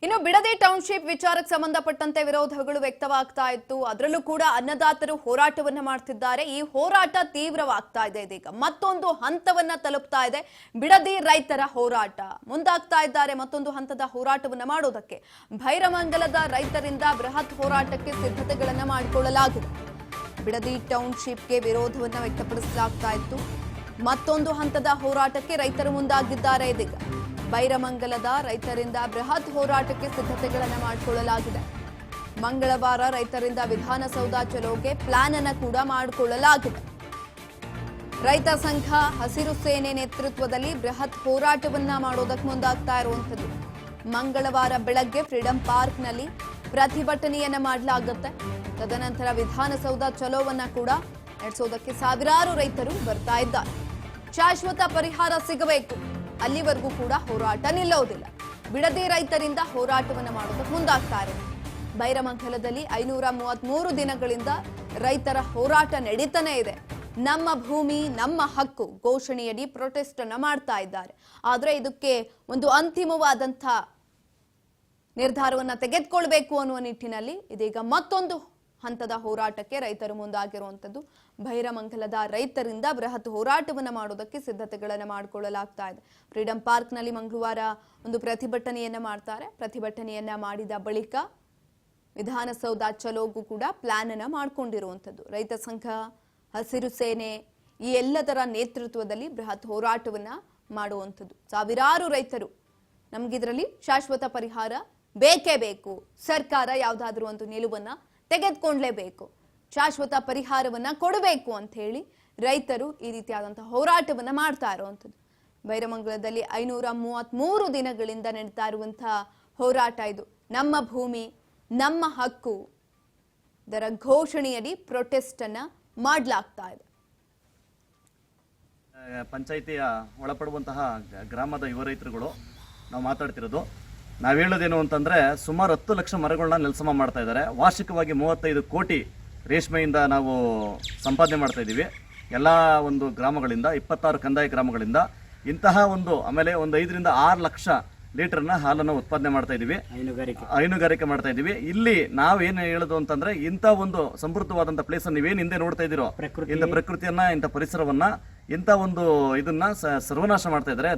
ಇನ್ನು ಬಿಡದಿ ಟೌನ್ಶಿಪ್ ವಿಚಾರಕ್ಕೆ ಸಂಬಂಧಪಟ್ಟಂತೆ ವಿರೋಧಗಳು ವ್ಯಕ್ತವಾಗ್ತಾ ಇತ್ತು. ಅದರಲ್ಲೂ ಕೂಡ ಅನ್ನದಾತರು ಹೋರಾಟವನ್ನ ಮಾಡ್ತಿದ್ದಾರೆ. ಈ ಹೋರಾಟ ತೀವ್ರವಾಗ್ತಾ ಇದೆ. ಇದೀಗ ಮತ್ತೊಂದು ಹಂತವನ್ನ ತಲುಪ್ತಾ ಇದೆ. ಬಿಡದಿ ರೈತರ ಹೋರಾಟ ಮುಂದಾಗ್ತಾ ಇದ್ದಾರೆ. ಮತ್ತೊಂದು ಹಂತದ ಹೋರಾಟವನ್ನ ಮಾಡೋದಕ್ಕೆ ಭೈರಮಂಗಲದ ರೈತರಿಂದ ಬೃಹತ್ ಹೋರಾಟಕ್ಕೆ ಸಿದ್ಧತೆಗಳನ್ನ ಮಾಡಿಕೊಳ್ಳಲಾಗಿದೆ. ಬಿಡದಿ ಟೌನ್ಶಿಪ್ಗೆ ವಿರೋಧವನ್ನ ವ್ಯಕ್ತಪಡಿಸಲಾಗ್ತಾ ಇತ್ತು. ಮತ್ತೊಂದು ಹಂತದ ಹೋರಾಟಕ್ಕೆ ರೈತರು ಮುಂದಾಗಿದ್ದಾರೆ. ಇದೀಗ ಭೈರಮಂಗಲದ ರೈತರಿಂದ ಬೃಹತ್ ಹೋರಾಟಕ್ಕೆ ಸಿದ್ಧತೆಗಳನ್ನು ಮಾಡಿಕೊಳ್ಳಲಾಗಿದೆ. ಮಂಗಳವಾರ ರೈತರಿಂದ ವಿಧಾನಸೌಧ ಚಲೋಗೆ ಪ್ಲಾನ್ ಅನ್ನು ಕೂಡ ಮಾಡಿಕೊಳ್ಳಲಾಗಿದೆ. ರೈತ ಸಂಘ ಹಸಿರು ಸೇನೆ ನೇತೃತ್ವದಲ್ಲಿ ಬೃಹತ್ ಹೋರಾಟವನ್ನ ಮಾಡೋದಕ್ಕೆ ಮುಂದಾಗ್ತಾ ಇರುವಂತದ್ದು. ಮಂಗಳವಾರ ಬೆಳಗ್ಗೆ ಫ್ರೀಡಂ ಪಾರ್ಕ್ನಲ್ಲಿ ಪ್ರತಿಭಟನೆಯನ್ನ ಮಾಡಲಾಗುತ್ತೆ. ತದನಂತರ ವಿಧಾನಸೌಧ ಚಲೋವನ್ನ ಕೂಡ ನಡೆಸೋದಕ್ಕೆ ಸಾವಿರಾರು ರೈತರು ಬರ್ತಾ ಇದ್ದಾರೆ. ಶಾಶ್ವತ ಪರಿಹಾರ ಸಿಗಬೇಕು, ಅಲ್ಲಿವರೆಗೂ ಕೂಡ ಹೋರಾಟ ನಿಲ್ಲೋದಿಲ್ಲ. ಬಿಡದಿ ರೈತರಿಂದ ಹೋರಾಟವನ್ನು ಮಾಡೋದಕ್ಕೆ ಮುಂದಾಗ್ತಾರೆ. ಭೈರಮಂಗಲದಲ್ಲಿ 533 ದಿನಗಳಿಂದ ರೈತರ ಹೋರಾಟ ನಡೀತಾನೆ ಇದೆ. ನಮ್ಮ ಭೂಮಿ ನಮ್ಮ ಹಕ್ಕು ಘೋಷಣೆಯಡಿ ಪ್ರೊಟೆಸ್ಟ್ ಅನ್ನ ಮಾಡ್ತಾ ಇದ್ದಾರೆ. ಆದ್ರೆ ಇದಕ್ಕೆ ಒಂದು ಅಂತಿಮವಾದಂಥ ನಿರ್ಧಾರವನ್ನ ತೆಗೆದುಕೊಳ್ಬೇಕು ಅನ್ನುವ ನಿಟ್ಟಿನಲ್ಲಿ ಇದೀಗ ಮತ್ತೊಂದು ಹಂತದ ಹೋರಾಟಕ್ಕೆ ರೈತರು ಮುಂದಾಗಿರುವಂಥದ್ದು. ಭೈರಮಂಗಲದ ರೈತರಿಂದ ಬೃಹತ್ ಹೋರಾಟವನ್ನು ಮಾಡೋದಕ್ಕೆ ಸಿದ್ಧತೆಗಳನ್ನು ಮಾಡಿಕೊಳ್ಳಲಾಗ್ತಾ ಇದೆ. ಫ್ರೀಡಂ ಪಾರ್ಕ್ನಲ್ಲಿ ಮಂಗಳವಾರ ಒಂದು ಪ್ರತಿಭಟನೆಯನ್ನ ಮಾಡ್ತಾರೆ. ಪ್ರತಿಭಟನೆಯನ್ನ ಮಾಡಿದ ಬಳಿಕ ವಿಧಾನಸೌಧ ಚಲೋಗೂ ಕೂಡ ಪ್ಲಾನ್ ಅನ್ನ ಮಾಡ್ಕೊಂಡಿರುವಂಥದ್ದು. ರೈತ ಸಂಘ ಹಸಿರು ಸೇನೆ ಈ ಎಲ್ಲದರ ನೇತೃತ್ವದಲ್ಲಿ ಬೃಹತ್ ಹೋರಾಟವನ್ನ ಮಾಡುವಂಥದ್ದು. ಸಾವಿರಾರು ರೈತರು ನಮ್ಗಿದ್ರಲ್ಲಿ ಶಾಶ್ವತ ಪರಿಹಾರ ಬೇಕೇ ಬೇಕು, ಸರ್ಕಾರ ಯಾವುದಾದ್ರೂ ಒಂದು ನಿಲುವನ್ನ ತೆಗೆದುಕೊಳ್ಳಲೇಬೇಕು, ಶಾಶ್ವತ ಪರಿಹಾರವನ್ನ ಕೊಡಬೇಕು ಅಂತ ಹೇಳಿ ರೈತರು ಈ ರೀತಿಯಾದಂತಹ ಹೋರಾಟವನ್ನ ಮಾಡ್ತಾ ಇರುವಂಥದ್ದು. ಭೈರಮಂಗಲದಲ್ಲಿ 533 ದಿನಗಳಿಂದ ನಡೀತಾ ಇರುವಂತಹ ಹೋರಾಟ ಇದು. ನಮ್ಮ ಭೂಮಿ ನಮ್ಮ ಹಕ್ಕು ಇದರ ಘೋಷಣೆಯಡಿ ಪ್ರೊಟೆಸ್ಟ್ ಅನ್ನ ಮಾಡಲಾಗ್ತಾ ಇದೆ. ಪಂಚಾಯಿತಿಯ ಒಳಪಡುವಂತಹ ಗ್ರಾಮದ ಯುವ ರೈತರುಗಳು ನಾವು ಮಾತಾಡ್ತಿರೋದು. ನಾವು ಹೇಳೋದೇನು ಅಂತಂದರೆ ಸುಮಾರು 10 ಲಕ್ಷ ಮರಗಳನ್ನ ನೆಲಸಮ ಮಾಡ್ತಾ ಇದ್ದಾರೆ. ವಾರ್ಷಿಕವಾಗಿ 35 ಕೋಟಿ ರೇಷ್ಮೆಯಿಂದ ನಾವು ಸಂಪಾದನೆ ಮಾಡ್ತಾ ಇದ್ದೀವಿ. ಎಲ್ಲ ಒಂದು ಗ್ರಾಮಗಳಿಂದ 26 ಕಂದಾಯ ಗ್ರಾಮಗಳಿಂದ ಇಂತಹ ಒಂದು ಆಮೇಲೆ ಒಂದು 5 ರಿಂದ 6 ಲಕ್ಷ ಲೀಟರ್ನ ಹಾಲನ್ನು ಉತ್ಪಾದನೆ ಮಾಡ್ತಾ ಇದ್ದೀವಿ, ಹೈನುಗಾರಿಕೆ ಮಾಡ್ತಾ ಇದ್ದೀವಿ. ಇಲ್ಲಿ ನಾವೇನು ಹೇಳೋದು ಅಂತಂದ್ರೆ ಇಂಥ ಒಂದು ಸಮೃದ್ಧವಾದಂಥ ಪ್ಲೇಸ್ ನೀವೇನು ಹಿಂದೆ ನೋಡ್ತಾ ಇದ್ದೀರೋ, ಇಂಥ ಪ್ರಕೃತಿಯನ್ನ ಇಂಥ ಪರಿಸರವನ್ನ ಇಂಥ ಒಂದು ಇದನ್ನ ಸರ್ವನಾಶ ಮಾಡ್ತಾ ಇದ್ದಾರೆ.